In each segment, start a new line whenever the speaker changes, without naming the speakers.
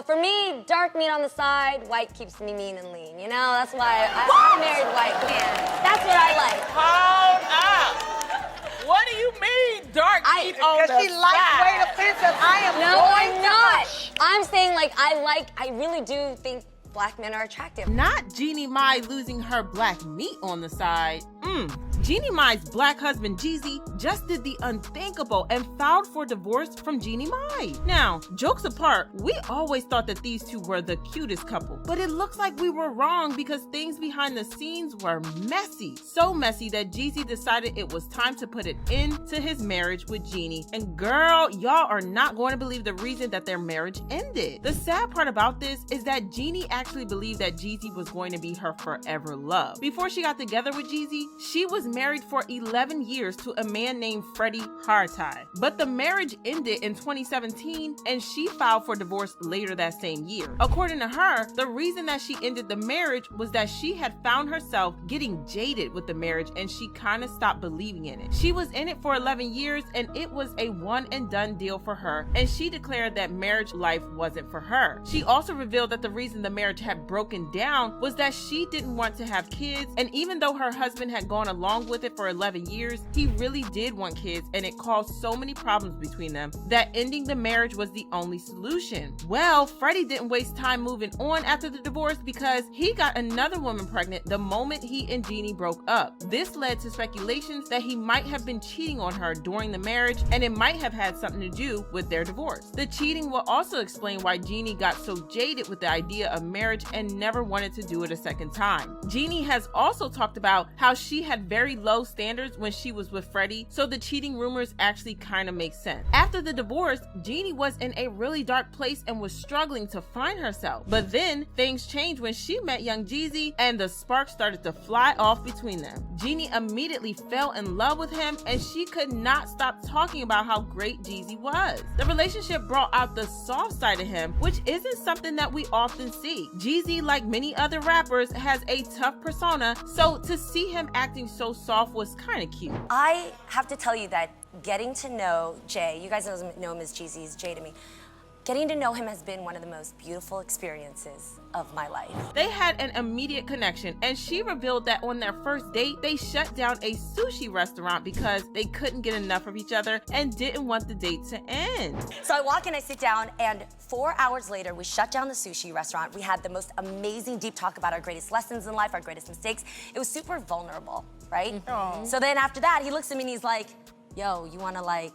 So for me, dark meat on the side, white keeps me mean and lean. You know, that's why I married white man. That's what I like.
Hold up. What do you mean, dark meat on the side?
Because she lightweight offensive. I am
I'm not. I'm saying like I really do think black men are attractive.
Not Jeannie Mai losing her black meat on the side. Jeannie Mai's black husband Jezzy just did the unthinkable and filed for divorce from Jeannie Mai. Now, jokes apart, we always thought that these two were the cutest couple, but it looks like we were wrong because things behind the scenes were messy. So messy that Jezzy decided it was time to put an end to his marriage with Jeannie. And girl, y'all are not going to believe the reason that their marriage ended. The sad part about this is that Jeannie actually believed that Jezzy was going to be her forever love. Before she got together with Jezzy, she was married for 11 years to a man named Freddie Hartai. But the marriage ended in 2017 and she filed for divorce later that same year. According to her, the reason that she ended the marriage was that she had found herself getting jaded with the marriage and she kind of stopped believing in it. She was in it for 11 years and it was a one and done deal for her, and she declared that marriage life wasn't for her. She also revealed that the reason the marriage had broken down was that she didn't want to have kids, and even though her husband had gone along with it for 11 years, he really did want kids, and it caused so many problems between them that ending the marriage was the only solution. Well, Freddie didn't waste time moving on after the divorce because he got another woman pregnant the moment he and Jeannie broke up. This led to speculations that he might have been cheating on her during the marriage, and it might have had something to do with their divorce. The cheating will also explain why Jeannie got so jaded with the idea of marriage and never wanted to do it a second time. Jeannie has also talked about how she had very low standards when she was with Freddie, so the cheating rumors actually kind of make sense. After the divorce, Jeannie was in a really dark place and was struggling to find herself. But then things changed when she met young Jezzy and the sparks started to fly off between them. Jeannie immediately fell in love with him and she could not stop talking about how great Jezzy was. The relationship brought out the soft side of him, which isn't something that we often see. Jezzy, like many other rappers, has a tough persona, so to see him acting so soft was kind of cute.
I have to tell you that getting to know Jay, you guys know him as Jeezy, he's Jay to me. Getting to know him has been one of the most beautiful experiences of my life.
They had an immediate connection, and she revealed that on their first date, they shut down a sushi restaurant because they couldn't get enough of each other and didn't want the date to end.
So I walk in, I sit down, and 4 hours later, we shut down the sushi restaurant. We had the most amazing deep talk about our greatest lessons in life, our greatest mistakes. It was super vulnerable, right? So then after that, he looks at me and he's like, yo, you wanna like,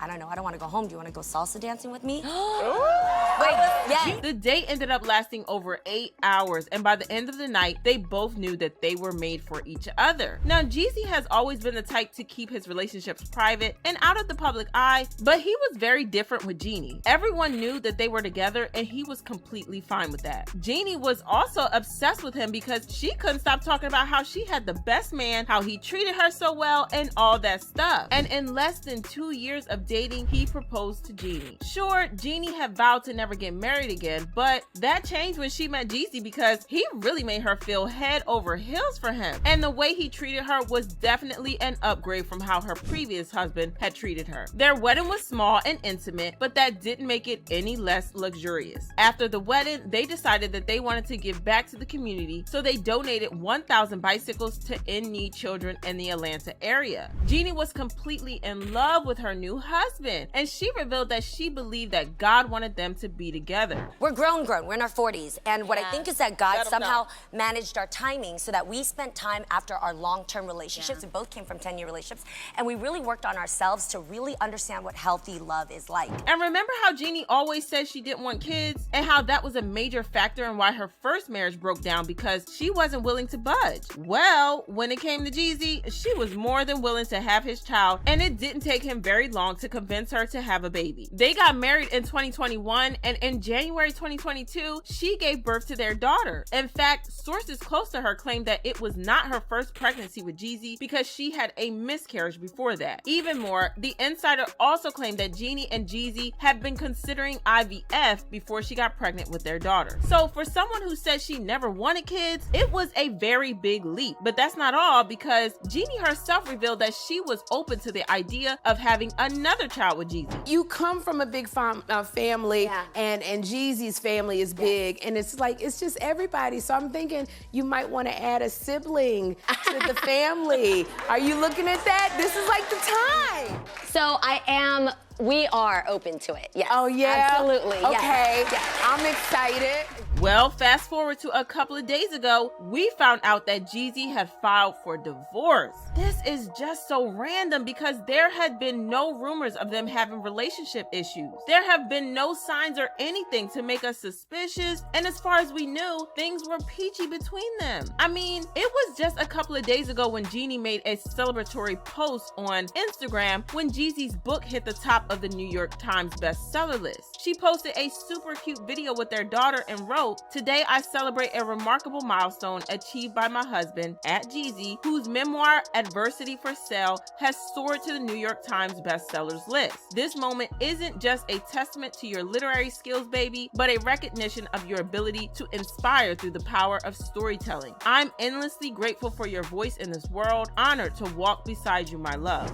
I don't know, I don't want to go home. Do you want to go salsa dancing with me? Wait, yeah.
The date ended up lasting over 8 hours, and by the end of the night, they both knew that they were made for each other. Now, Jezzy has always been the type to keep his relationships private and out of the public eye, but he was very different with Jeannie. Everyone knew that they were together, and he was completely fine with that. Jeannie was also obsessed with him because she couldn't stop talking about how she had the best man, how he treated her so well, and all that stuff. And in less than 2 years of dating, he proposed to Jeannie. Sure, Jeannie had vowed to never get married again, but that changed when she met Jezzy because he really made her feel head over heels for him. And the way he treated her was definitely an upgrade from how her previous husband had treated her. Their wedding was small and intimate, but that didn't make it any less luxurious. After the wedding, they decided that they wanted to give back to the community, so they donated 1,000 bicycles to in-need children in the Atlanta area. Jeannie was completely in love with her new husband, and she revealed that she believed that God wanted them to be together.
We're grown. We're in our 40s. And what I think is that God somehow managed our timing so that we spent time after our long-term relationships. We both came from 10-year relationships. And we really worked on ourselves to really understand what healthy love is like.
And remember how Jeannie always said she didn't want kids, and how that was a major factor in why her first marriage broke down because she wasn't willing to budge. Well, when it came to Jezzy, she was more than willing to have his child, and it didn't take him very long to convince her to have a baby. They got married in 2021, and in January 2022, she gave birth to their daughter. In fact, sources close to her claimed that it was not her first pregnancy with Jezzy because she had a miscarriage before that. Even more, the insider also claimed that Jeannie and Jezzy had been considering IVF before she got pregnant with their daughter. So for someone who said she never wanted kids, it was a very big leap. But that's not all, because Jeannie herself revealed that she was open to the idea of having another another child with Jeezy.
You come from a big family,
Yeah.
and Jeezy's family is big, and it's like, it's just everybody. So I'm thinking you might want to add a sibling to the family. Are you looking at that? This is like the time.
So we are open to it, yes.
Oh, yeah?
Absolutely, yes.
Okay,
Yes.
I'm excited.
Well, fast forward to a couple of days ago, we found out that Jeezy had filed for divorce. This is just so random because there had been no rumors of them having relationship issues. There have been no signs or anything to make us suspicious, and as far as we knew, things were peachy between them. I mean, it was just a couple of days ago when Jeannie made a celebratory post on Instagram when Jeezy's book hit the top of the New York Times bestseller list. She posted a super cute video with their daughter and wrote, "Today I celebrate a remarkable milestone achieved by my husband, @Jeezy, whose memoir, Adversity for Sale, has soared to the New York Times bestsellers list. This moment isn't just a testament to your literary skills, baby, but a recognition of your ability to inspire through the power of storytelling. I'm endlessly grateful for your voice in this world, honored to walk beside you, my love."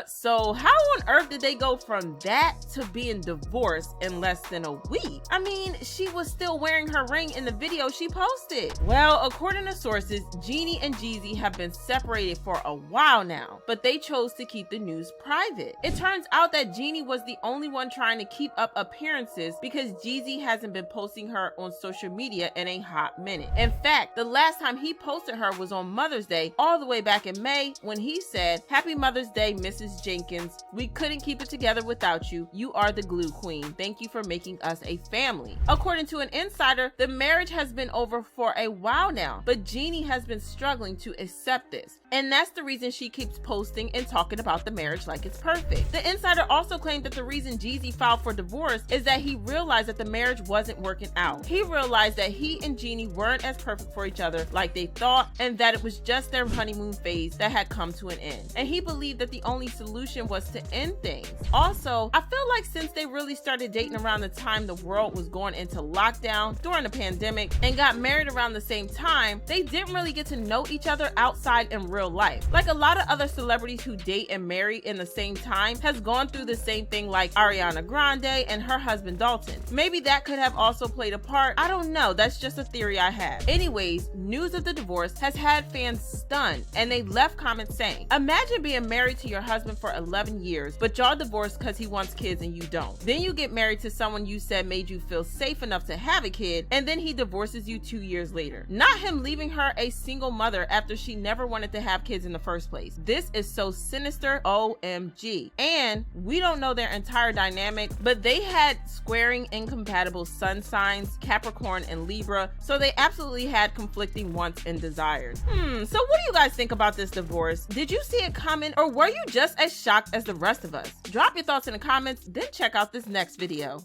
So how on earth did they go from that to being divorced in less than a week? I mean, she was still wearing her ring in the video she posted. Well, according to sources, Jeannie and Jeezy have been separated for a while now, but they chose to keep the news private. It turns out that Jeannie was the only one trying to keep up appearances because Jeezy hasn't been posting her on social media in a hot minute. In fact, the last time he posted her was on Mother's Day, all the way back in May, when he said, "Happy Mother's Day, Mrs. Jenkins. We couldn't keep it together without you. You are the glue queen. Thank you for making us a family." According to an insider, the marriage has been over for a while now, but Jeannie has been struggling to accept this. And that's the reason she keeps posting and talking about the marriage like it's perfect. The insider also claimed that the reason Jeezy filed for divorce is that he realized that the marriage wasn't working out. He realized that he and Jeannie weren't as perfect for each other like they thought, and that it was just their honeymoon phase that had come to an end. And he believed that the only solution was to end things. Also, I feel like since they really started dating around the time the world was going into lockdown during the pandemic and got married around the same time, they didn't really get to know each other outside in real life. Like a lot of other celebrities who date and marry in the same time has gone through the same thing, like Ariana Grande and her husband Dalton. Maybe that could have also played a part. I don't know. That's just a theory I have. Anyways, news of the divorce has had fans stunned, and they left comments saying, "Imagine being married to your husband for 11 years, but y'all divorced because he wants kids and you don't. Then you get married to someone you said made you feel safe enough to have a kid, and then he divorces you 2 years later. Not him leaving her a single mother after she never wanted to have kids in the first place. This is so sinister, OMG. And we don't know their entire dynamic, but they had squaring incompatible sun signs, Capricorn and Libra, so they absolutely had conflicting wants and desires. So what do you guys think about this divorce? Did you see it coming, or were you just as shocked as the rest of us? Drop your thoughts in the comments, then check out this next video.